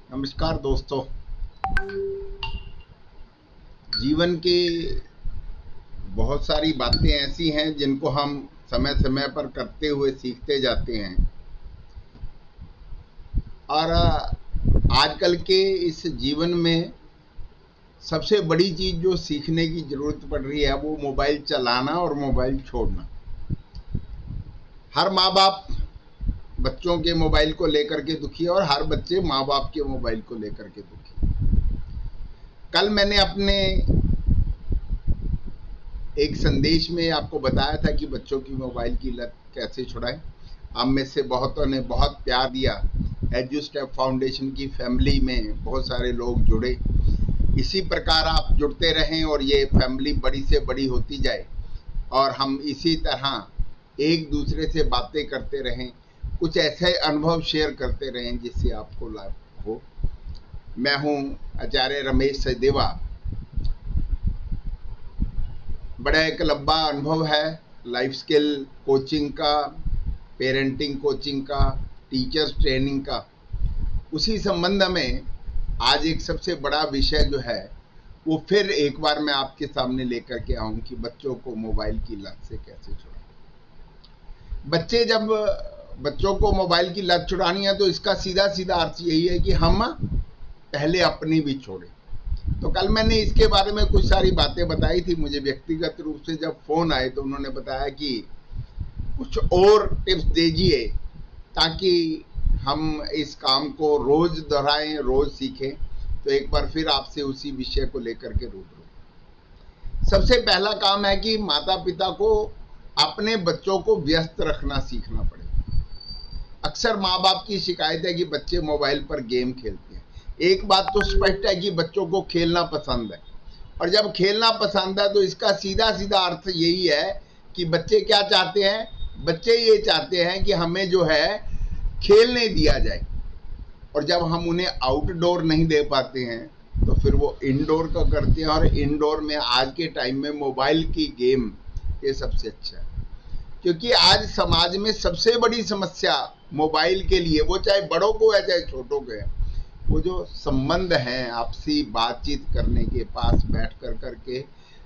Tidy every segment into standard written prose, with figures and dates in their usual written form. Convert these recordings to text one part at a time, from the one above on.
नमस्कार दोस्तों। जीवन की बहुत सारी बातें ऐसी हैं जिनको हम समय समय पर करते हुए सीखते जाते हैं और आजकल के इस जीवन में सबसे बड़ी चीज़ जो सीखने की ज़रूरत पड़ रही है वो मोबाइल चलाना और मोबाइल छोड़ना। हर माँ बाप बच्चों के मोबाइल को लेकर के दुखी है और हर बच्चे माँ बाप के मोबाइल को लेकर के दुखी है। कल मैंने अपने एक संदेश में आपको बताया था कि बच्चों की मोबाइल की लत कैसे छुड़ाएं। आप में से बहुतों ने बहुत प्यार दिया। एजुस्टेप फाउंडेशन की फैमिली में बहुत सारे लोग जुड़े। इसी प्रकार आप जुड़ते रहें और ये फैमिली बड़ी से बड़ी होती जाए और हम इसी तरह एक दूसरे से बातें करते रहें, कुछ ऐसे अनुभव शेयर करते रहें जिससे आपको लाभ हो। मैं हूँ आचार्य रमेश सचदेवा। बड़ा एक लंबा अनुभव है लाइफ स्किल कोचिंग का, पेरेंटिंग कोचिंग का, टीचर्स ट्रेनिंग का। उसी संबंध में आज एक सबसे बड़ा विषय जो है वो फिर एक बार मैं आपके सामने लेकर के आऊं कि बच्चों को मोबाइल की लत से कैसे छुड़ाएं। बच्चों को मोबाइल की लत छुड़ानी है तो इसका सीधा सीधा अर्थ यही है कि हम पहले अपनी भी छोड़ें। तो कल मैंने इसके बारे में कुछ सारी बातें बताई थी। मुझे व्यक्तिगत रूप से जब फोन आए तो उन्होंने बताया कि कुछ और टिप्स दीजिए ताकि हम इस काम को रोज दोहराएं, रोज सीखें। तो एक बार फिर आपसे उसी विषय को लेकर के रूबरू। सबसे पहला काम है कि माता पिता को अपने बच्चों को व्यस्त रखना सीखना पड़ेगा। अक्सर माँ बाप की शिकायत है कि बच्चे मोबाइल पर गेम खेलते हैं। एक बात तो स्पष्ट है कि बच्चों को खेलना पसंद है और जब खेलना पसंद है तो इसका सीधा सीधा अर्थ यही है कि बच्चे क्या चाहते हैं। बच्चे ये चाहते हैं कि हमें जो है खेलने दिया जाए और जब हम उन्हें आउटडोर नहीं दे पाते हैं तो फिर वो इंडोर का करते हैं और इंडोर में आज के टाइम में मोबाइल की गेम ये सबसे अच्छा है। क्योंकि आज समाज में सबसे बड़ी समस्या मोबाइल के लिए, वो चाहे बड़ों को है चाहे छोटों को है, वो जो संबंध हैं आपसी बातचीत करने के, पास बैठ कर करके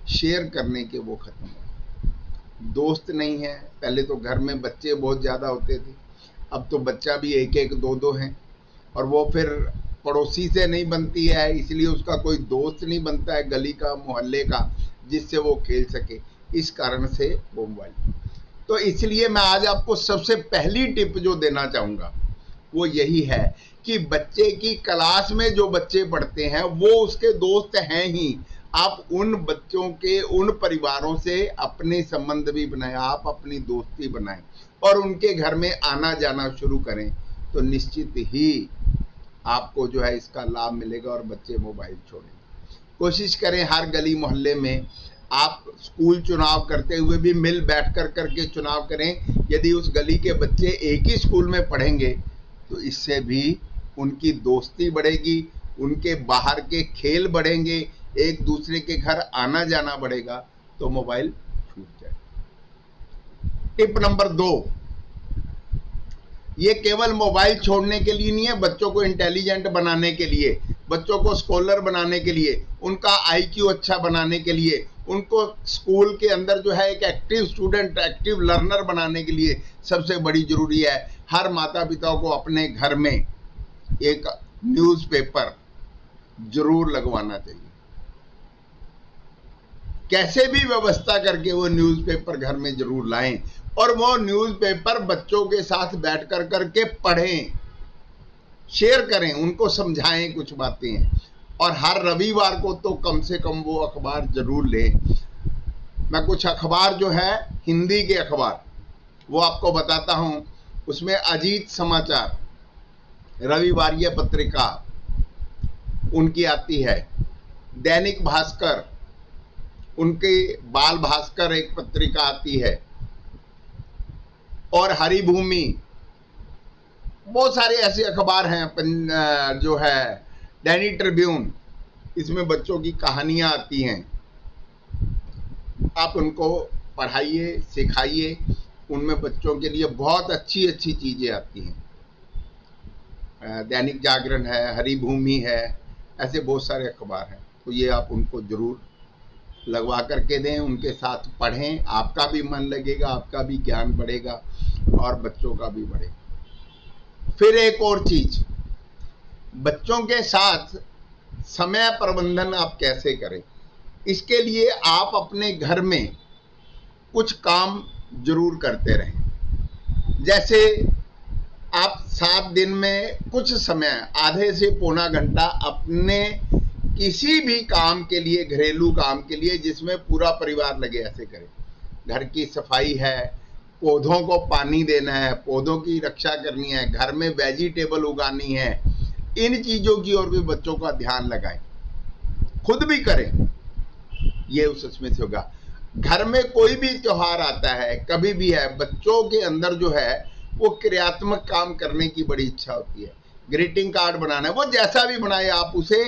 शेयर करने के, वो खत्म हो। दोस्त नहीं है। पहले तो घर में बच्चे बहुत ज़्यादा होते थे, अब तो बच्चा भी एक एक दो दो हैं और वो फिर पड़ोसी से नहीं बनती है, इसलिए उसका कोई दोस्त नहीं बनता है गली का, मोहल्ले का, जिससे वो खेल सके। इस कारण से वो मोबाइल। तो इसलिए मैं आज आपको सबसे पहली टिप जो देना चाहूँगा वो यही है कि बच्चे की क्लास में जो बच्चे पढ़ते हैं वो उसके दोस्त हैं ही। आप उन बच्चों के, उन परिवारों से अपने संबंध भी बनाएं, आप अपनी दोस्ती बनाएं और उनके घर में आना जाना शुरू करें तो निश्चित ही आपको जो है इसका लाभ मिलेगा और बच्चे मोबाइल छोड़ेंगे। कोशिश करें हर गली मोहल्ले में आप स्कूल चुनाव करते हुए भी मिल बैठ कर करके चुनाव करें। यदि उस गली के बच्चे एक ही स्कूल में पढ़ेंगे तो इससे भी उनकी दोस्ती बढ़ेगी, उनके बाहर के खेल बढ़ेंगे, एक दूसरे के घर आना जाना बढ़ेगा तो मोबाइल छूट जाए। टिप नंबर 2, ये केवल मोबाइल छोड़ने के लिए नहीं है, बच्चों को इंटेलिजेंट बनाने के लिए, बच्चों को स्कॉलर बनाने के लिए, उनका आईक्यू अच्छा बनाने के लिए, उनको स्कूल के अंदर जो है एक एक्टिव स्टूडेंट, एक्टिव लर्नर बनाने के लिए सबसे बड़ी जरूरी है हर माता पिता को अपने घर में एक न्यूज़पेपर जरूर लगवाना चाहिए। कैसे भी व्यवस्था करके वो न्यूज़पेपर घर में जरूर लाएं और वो न्यूज़पेपर बच्चों के साथ बैठ कर करके पढ़ें, शेयर करें, उनको समझाएं कुछ बातें। और हर रविवार को तो कम से कम वो अखबार जरूर लें। मैं कुछ अखबार जो है हिंदी के अखबार वो आपको बताता हूं। उसमें अजीत समाचार, रविवारीय पत्रिका उनकी आती है, दैनिक भास्कर, उनके बाल भास्कर एक पत्रिका आती है, और हरिभूमि, बहुत सारे ऐसे अखबार हैं। जो है दैनिक ट्रिब्यून, इसमें बच्चों की कहानियां आती हैं। आप उनको पढ़ाइए, सिखाइए, उनमें बच्चों के लिए बहुत अच्छी अच्छी चीजें आती हैं। दैनिक जागरण है, हरिभूमि है, ऐसे बहुत सारे अखबार हैं। तो ये आप उनको जरूर लगवा करके दें, उनके साथ पढ़ें, आपका भी मन लगेगा, आपका भी ज्ञान बढ़ेगा और बच्चों का भी बढ़ेगा। फिर एक और चीज, बच्चों के साथ समय प्रबंधन आप कैसे करें, इसके लिए आप अपने घर में कुछ काम जरूर करते रहें। जैसे आप 7 दिन में कुछ समय, आधे से पौना घंटा अपने किसी भी काम के लिए, घरेलू काम के लिए जिसमें पूरा परिवार लगे, ऐसे करें। घर की सफाई है, पौधों को पानी देना है, पौधों की रक्षा करनी है, घर में वेजिटेबल उगानी है, इन चीजों की ओर भी बच्चों का ध्यान लगाएं, खुद भी करें, ये उसमें से होगा। घर में कोई भी त्योहार आता है, कभी भी है, बच्चों के अंदर जो है वो क्रियात्मक काम करने की बड़ी इच्छा होती है। ग्रीटिंग कार्ड बनाना है, वो जैसा भी बनाए, आप उसे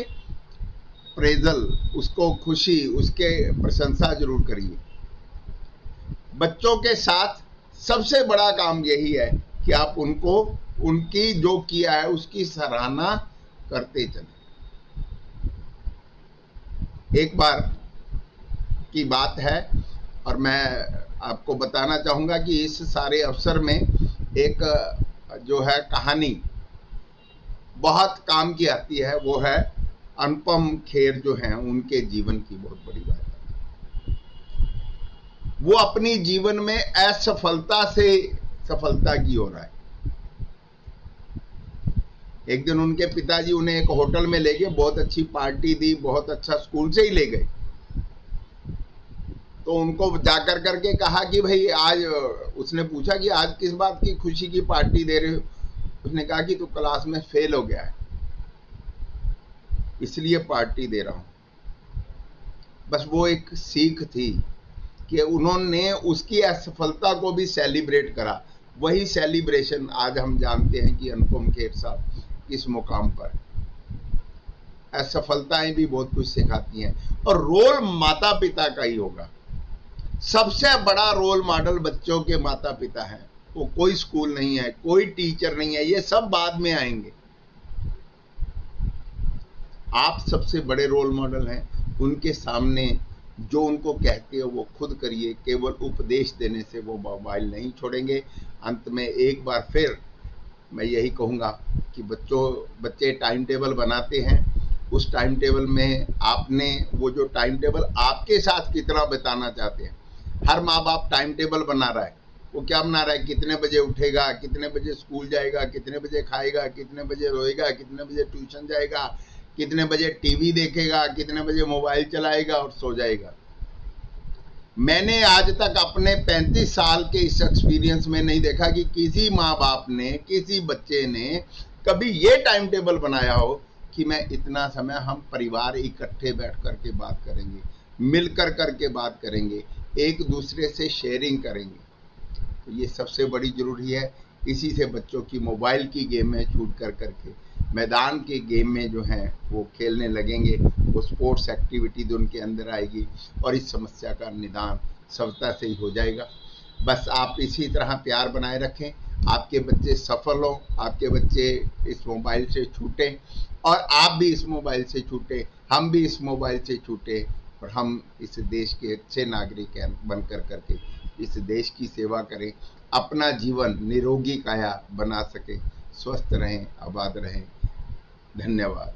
प्रेजल, उसको खुशी, उसके प्रशंसा जरूर करिए। बच्चों के साथ सबसे बड़ा काम यही है कि आप उनको, उनकी जो किया है उसकी सराहना करते चलें। एक बार की बात है और मैं आपको बताना चाहूंगा कि इस सारे अवसर में एक जो है कहानी बहुत काम की आती है, वो है अनुपम खेर जो हैं उनके जीवन की बहुत बड़ी बात है। वो अपनी जीवन में असफलता से सफलता की ओर आए। एक दिन उनके पिताजी उन्हें एक होटल में ले गए, बहुत अच्छी पार्टी दी, बहुत अच्छा, स्कूल से ही ले गए। तो उनको जाकर करके कहा कि भाई आज, उसने पूछा कि आज किस बात की खुशी की पार्टी दे रहे हो? उसने कहा कि तू क्लास में फेल हो गया है, इसलिए पार्टी दे रहा हूं। बस वो एक सीख थी कि उन्होंने उसकी असफलता को भी सेलिब्रेट करा। वही सेलिब्रेशन आज हम जानते हैं कि अनुपम खेर साहब किस मुकाम पर। असफलताएं भी बहुत कुछ सिखाती हैं और रोल माता पिता का ही होगा। सबसे बड़ा रोल मॉडल बच्चों के माता पिता हैं। वो कोई स्कूल नहीं है, कोई टीचर नहीं है, ये सब बाद में आएंगे। आप सबसे बड़े रोल मॉडल हैं। उनके सामने जो उनको कहते हो वो खुद करिए। केवल उपदेश देने से वो मोबाइल नहीं छोड़ेंगे। अंत में एक बार फिर मैं यही कहूँगा कि बच्चे टाइम टेबल बनाते हैं, उस टाइम टेबल में आपने, वो जो टाइम टेबल आपके साथ कितना बिताना चाहते हैं। हर माँ बाप टाइम टेबल बना रहा है, वो क्या बना रहा है, कितने बजे उठेगा, कितने बजे स्कूल जाएगा, कितने बजे खाएगा, कितने बजे रोएगा, कितने बजे ट्यूशन जाएगा, कितने बजे टीवी देखेगा, कितने बजे मोबाइल चलाएगा और सो जाएगा। मैंने आज तक अपने 35 साल के इस एक्सपीरियंस में नहीं देखा कि किसी माँ बाप ने, किसी बच्चे ने कभी ये टाइम टेबल बनाया हो कि मैं इतना समय, हम परिवार इकट्ठे बैठ करके बात करेंगे, मिलकर करके बात करेंगे, एक दूसरे से शेयरिंग करेंगे। तो ये सबसे बड़ी जरूरी है। इसी से बच्चों की मोबाइल की गेम में छूट कर करके मैदान के गेम में जो हैं वो खेलने लगेंगे, वो स्पोर्ट्स एक्टिविटी जो उनके अंदर आएगी और इस समस्या का निदान सबता से ही हो जाएगा। बस आप इसी तरह प्यार बनाए रखें, आपके बच्चे सफल हों, आपके बच्चे इस मोबाइल से छूटें और आप भी इस मोबाइल से छूटें, हम भी इस मोबाइल से छूटें और हम इस देश के अच्छे नागरिक बन कर करके इस देश की सेवा करें, अपना जीवन निरोगी काया बना सकें, स्वस्थ रहें, आबाद रहें। धन्यवाद।